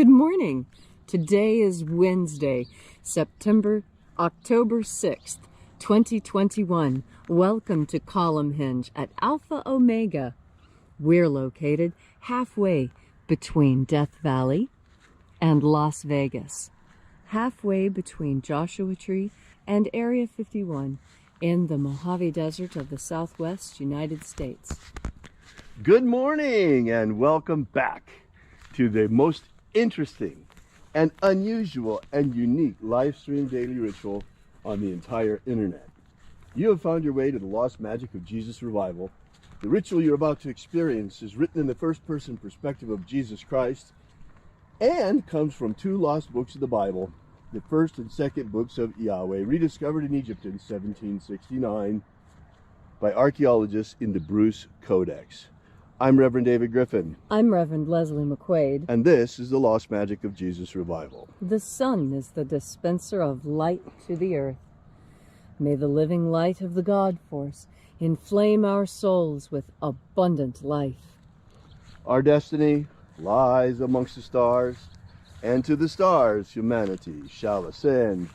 Good morning. Today is Wednesday, October 6th, 2021. Welcome to Column Hinge at Alpha Omega. We're located halfway between Death Valley and Las Vegas, halfway between Joshua Tree and Area 51 in the Mojave Desert of the Southwest United States. Good morning and welcome back to the most interesting and unusual and unique live stream daily ritual on the entire internet. You have found your way to the lost magic of Jesus revival. The ritual you're about to experience is written in the first person perspective of Jesus Christ and comes from two lost books of the Bible, the first and second books of IAOE, rediscovered in Egypt in 1769 by archaeologists in the Bruce Codex. I'm Reverend David Griffin. I'm Reverend Leslie McQuade. And this is the lost magic of Jesus revival. The sun is the dispenser of light to the earth. May the living light of the God force inflame our souls with abundant life. Our destiny lies amongst the stars, and to the stars humanity shall ascend.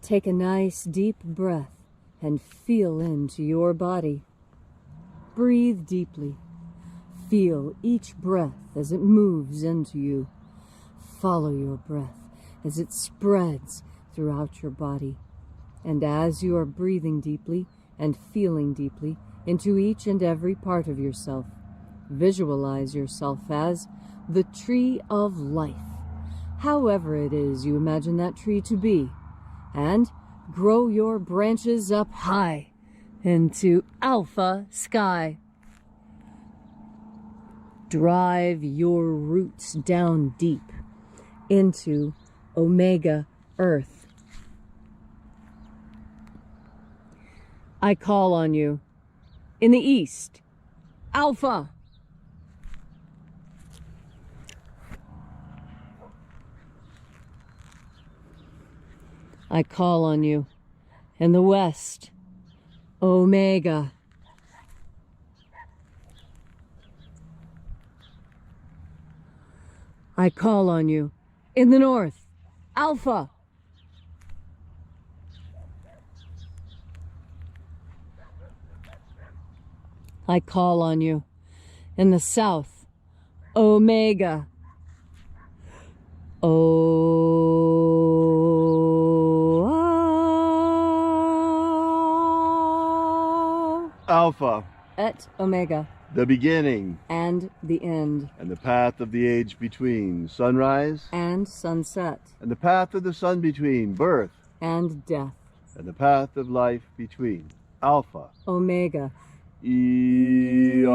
Take a nice deep breath and feel into your body. Breathe deeply. Feel each breath as it moves into you. Follow your breath as it spreads throughout your body. And as you are breathing deeply and feeling deeply into each and every part of yourself, visualize yourself as the tree of life, however it is you imagine that tree to be, and grow your branches up high into alpha sky. Drive your roots down deep into omega earth. I call on you in the east, alpha. I call on you in the west, omega. I call on you in the north, alpha. I call on you in the south, omega. Alpha, Et omega, the beginning and the end, and the path of the age between, sunrise and sunset, and the path of the sun between, birth and death, and the path of life between, Alpha, omega. IAOE.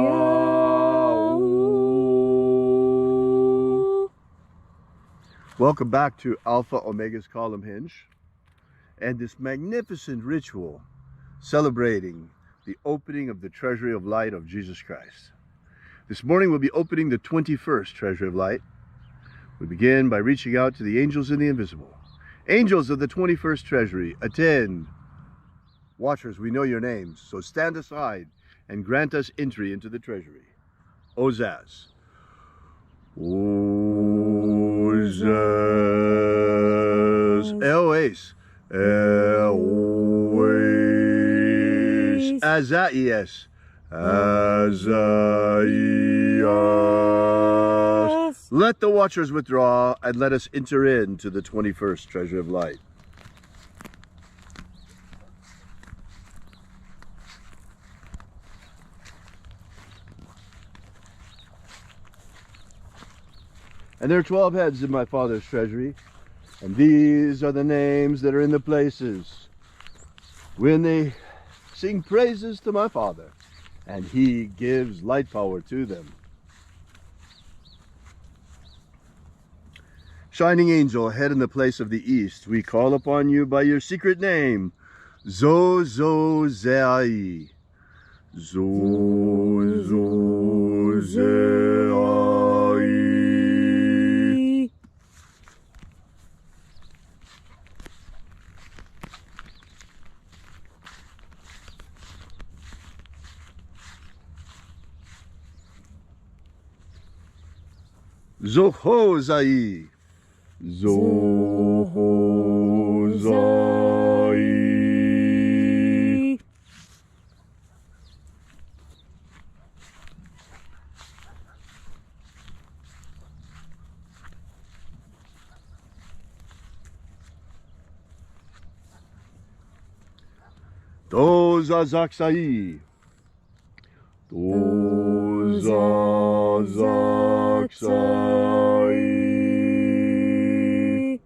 Welcome back to Alpha Omega's Column Hinge and this magnificent ritual celebrating the opening of the Treasury of Light of Jesus Christ. This morning we'll be opening the 21st Treasury of Light. We begin by reaching out to the angels in the invisible. Angels of the 21st Treasury, attend. Watchers, we know your names, so stand aside and grant us entry into the Treasury. Ozaz. Ozaz. Eoes. Eoes. Azaias. Azaias. Let the watchers withdraw and let us enter into the 21st Treasury of Light. And there are 12 heads in my Father's treasury, and these are the names that are in the places when they sing praises to my Father, and He gives light power to them. Shining angel, head in the place of the east, we call upon you by your secret name, Zozozei. Zozozei. Zohozai. Zohozai. Dozazaksai. Dozazaksai.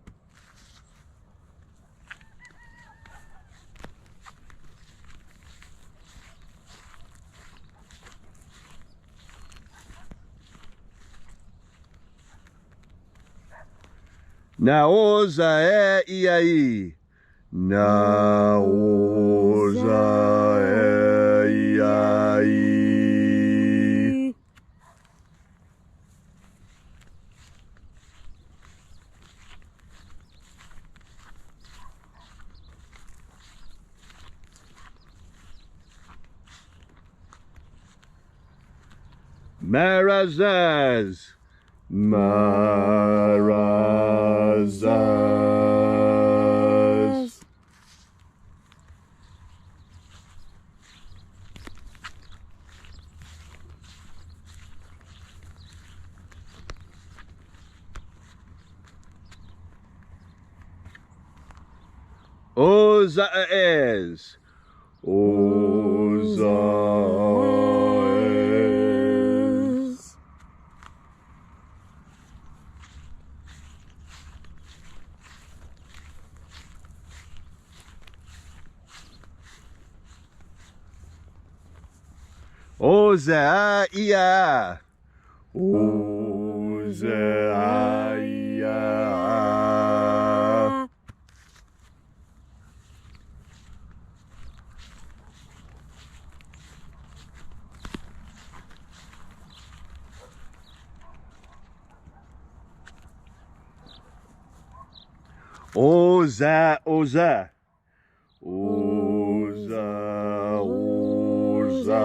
Naoza Iai. Naoza Iai. Marazaz. Marazaz. Ozaez. Ozaez. Ozaia. Ozaia. Oza, Oza. Oza, Oza.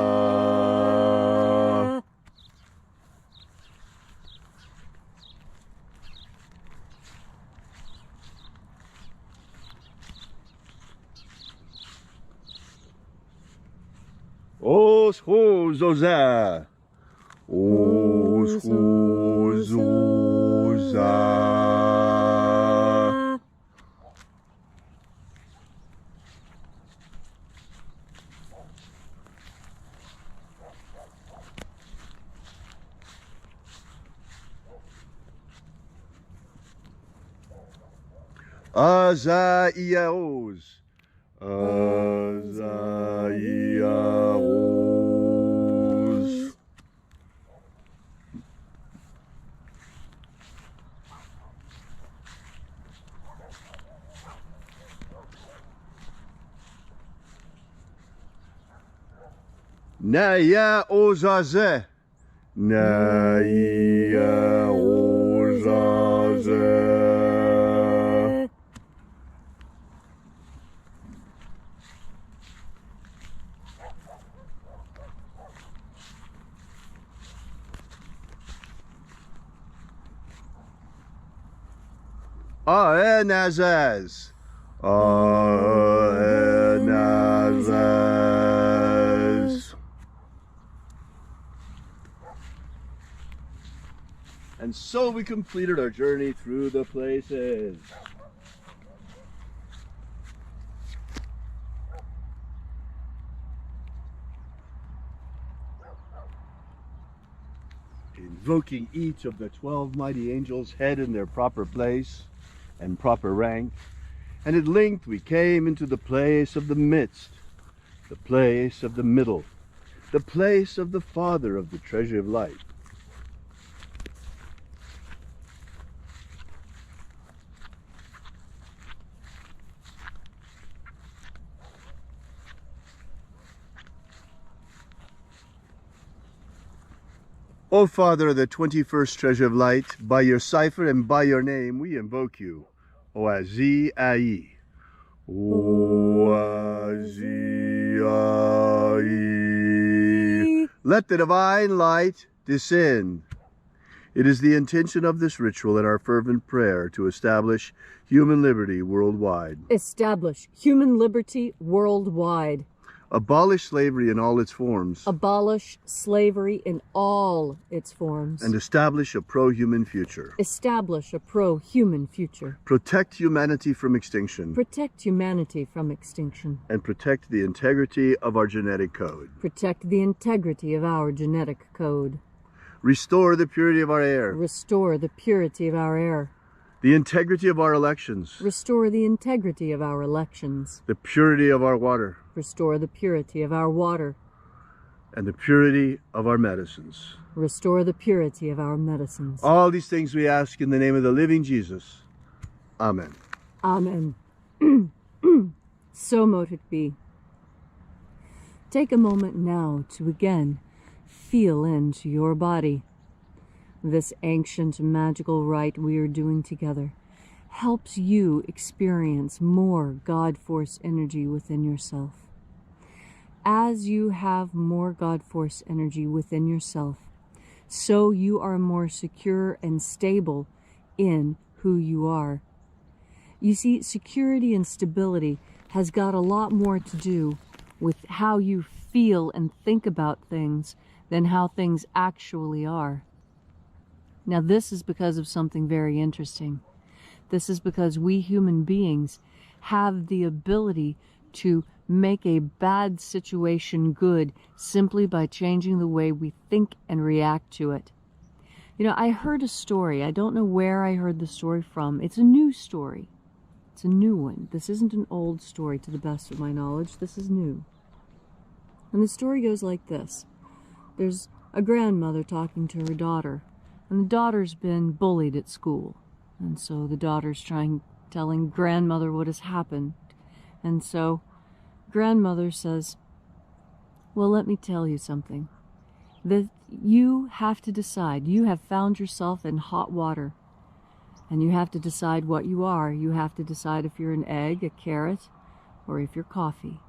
Os, hos, Oza. Os, hos, Oza. Azaiaos. Azaiaos. Naya ozaze. Naya ozaze. Aenazaz. Aenazaz. And so we completed our journey through the places. Invoking each of the 12 mighty angels' head in their proper place and proper rank, and at length we came into the place of the midst, the place of the middle, the place of the Father of the treasure of light. O Father of the 21st treasure of light, by your cipher and by your name we invoke you. Oazi Ai. Oazi Ai. Let the divine light descend. It is the intention of this ritual and our fervent prayer to establish human liberty worldwide. Establish human liberty worldwide. Abolish slavery in all its forms. Abolish slavery in all its forms. And establish a pro-human future. Establish a pro-human future. Protect humanity from extinction. Protect humanity from extinction. And protect the integrity of our genetic code. Protect the integrity of our genetic code. Restore the purity of our air. Restore the purity of our air. The integrity of our elections. Restore the integrity of our elections. The purity of our water. Restore the purity of our water. And the purity of our medicines. Restore the purity of our medicines. All these things we ask in the name of the living Jesus. Amen. Amen. So mote it be. Take a moment now to again feel into your body. This ancient magical rite we are doing together helps you experience more God Force energy within yourself. As you have more God Force energy within yourself, so you are more secure and stable in who you are. You see, security and stability has got a lot more to do with how you feel and think about things than how things actually are. Now, this is because of something very interesting. This is because we human beings have the ability to make a bad situation good simply by changing the way we think and react to it. You know, I heard a story. I don't know where I heard the story from. It's a new story. It's a new one. This isn't an old story to the best of my knowledge. This is new. And the story goes like this. There's a grandmother talking to her daughter. And the daughter's been bullied at school. And so the daughter's telling grandmother what has happened. And so grandmother says, well, let me tell you something. That you have to decide. You have found yourself in hot water. And you have to decide what you are. You have to decide if you're an egg, a carrot, or if you're coffee.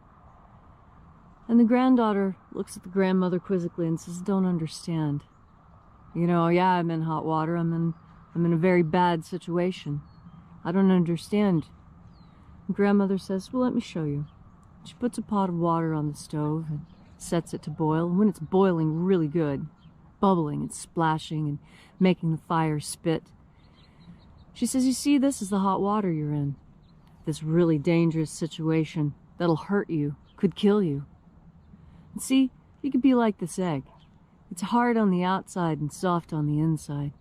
And the granddaughter looks at the grandmother quizzically and says, don't understand. You know, yeah, I'm in hot water. I'm in a very bad situation. I don't understand. And grandmother says, well, let me show you. She puts a pot of water on the stove and sets it to boil. And when it's boiling really good, bubbling and splashing and making the fire spit, she says, you see, this is the hot water you're in. This really dangerous situation that'll hurt you, could kill you. And see, you could be like this egg. It's hard on the outside and soft on the inside.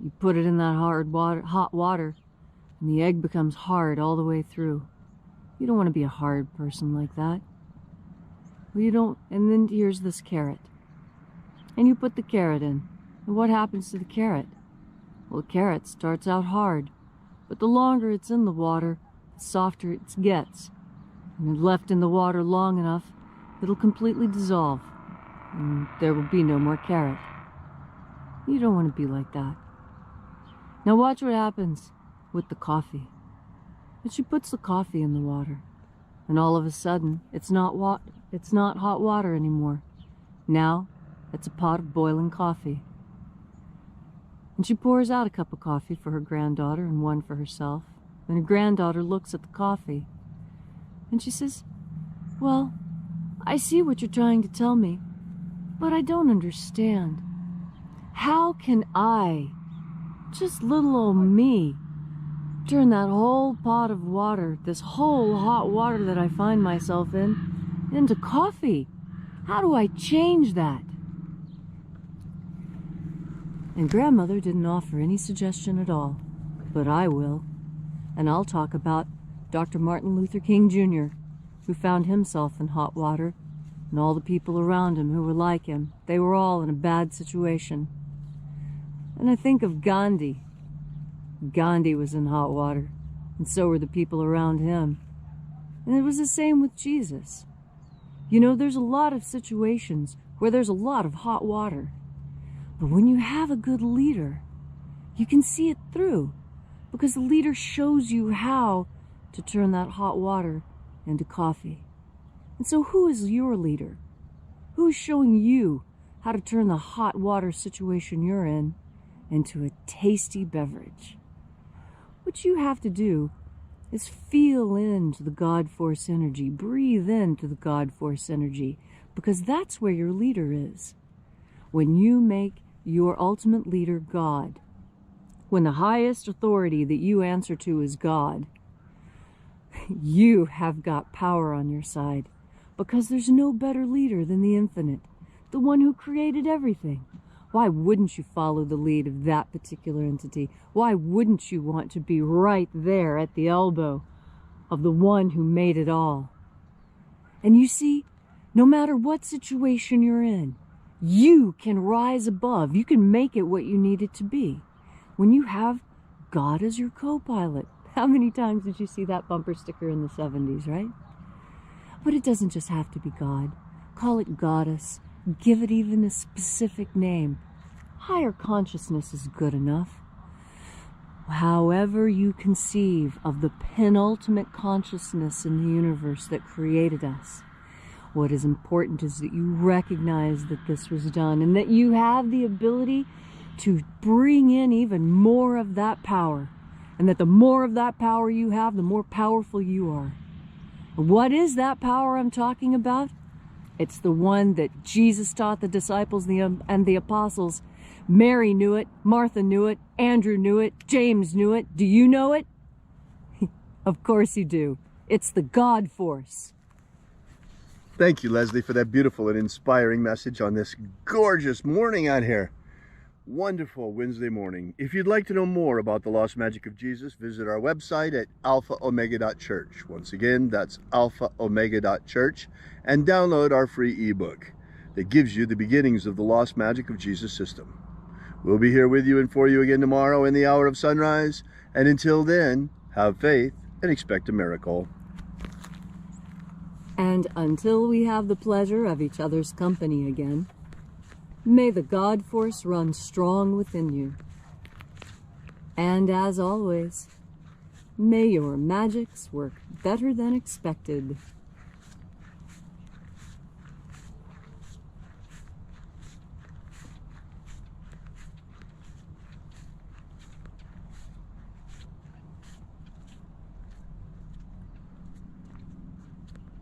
You put it in that hot water, and the egg becomes hard all the way through. You don't want to be a hard person like that. Well, you don't. And then here's this carrot. And you put the carrot in. And what happens to the carrot? Well, the carrot starts out hard, but the longer it's in the water, the softer it gets. And if left in the water long enough, it'll completely dissolve. And there will be no more carrot. You don't want to be like that. Now watch what happens with the coffee. And she puts the coffee in the water. And all of a sudden, it's not hot water anymore. Now, it's a pot of boiling coffee. And she pours out a cup of coffee for her granddaughter and one for herself. And her granddaughter looks at the coffee. And she says, well, I see what you're trying to tell me. But I don't understand. How can I, just little old me, turn that whole pot of water, this whole hot water that I find myself in, into coffee? How do I change that? And grandmother didn't offer any suggestion at all, but I will. And I'll talk about Dr. Martin Luther King Jr., who found himself in hot water, and all the people around him who were like him. They were all in a bad situation. And I think of Gandhi. Gandhi was in hot water, and so were the people around him. And it was the same with Jesus. You know, there's a lot of situations where there's a lot of hot water. But when you have a good leader, you can see it through, because the leader shows you how to turn that hot water into coffee. And so who is your leader? Who is showing you how to turn the hot water situation you're in into a tasty beverage. What you have to do is feel into the God Force energy, breathe into the God Force energy, because that's where your leader is. When you make your ultimate leader God, when the highest authority that you answer to is God, you have got power on your side, because there's no better leader than the infinite, the one who created everything. Why wouldn't you follow the lead of that particular entity? Why wouldn't you want to be right there at the elbow of the one who made it all? And you see, no matter what situation you're in, you can rise above. You can make it what you need it to be. When you have God as your co-pilot. How many times did you see that bumper sticker in the 70s, right? But it doesn't just have to be God. Call it goddess. Give it even a specific name. Higher consciousness is good enough. However you conceive of the penultimate consciousness in the universe that created us, what is important is that you recognize that this was done and that you have the ability to bring in even more of that power, and that the more of that power you have, the more powerful you are. What is that power I'm talking about? It's the one that Jesus taught the disciples and the apostles. Mary knew it, Martha knew it, Andrew knew it, James knew it. Do you know it? Of course you do. It's the God Force. Thank you, Leslie, for that beautiful and inspiring message on this gorgeous morning out here. Wonderful Wednesday morning. If you'd like to know more about the lost magic of Jesus, visit our website at alphaomega.church. Once again, that's alphaomega.church, and download our free ebook that gives you the beginnings of the lost magic of Jesus system. We'll be here with you and for you again tomorrow in the hour of sunrise. And until then, have faith and expect a miracle. And until we have the pleasure of each other's company again, may the God Force run strong within you. And as always, may your magics work better than expected.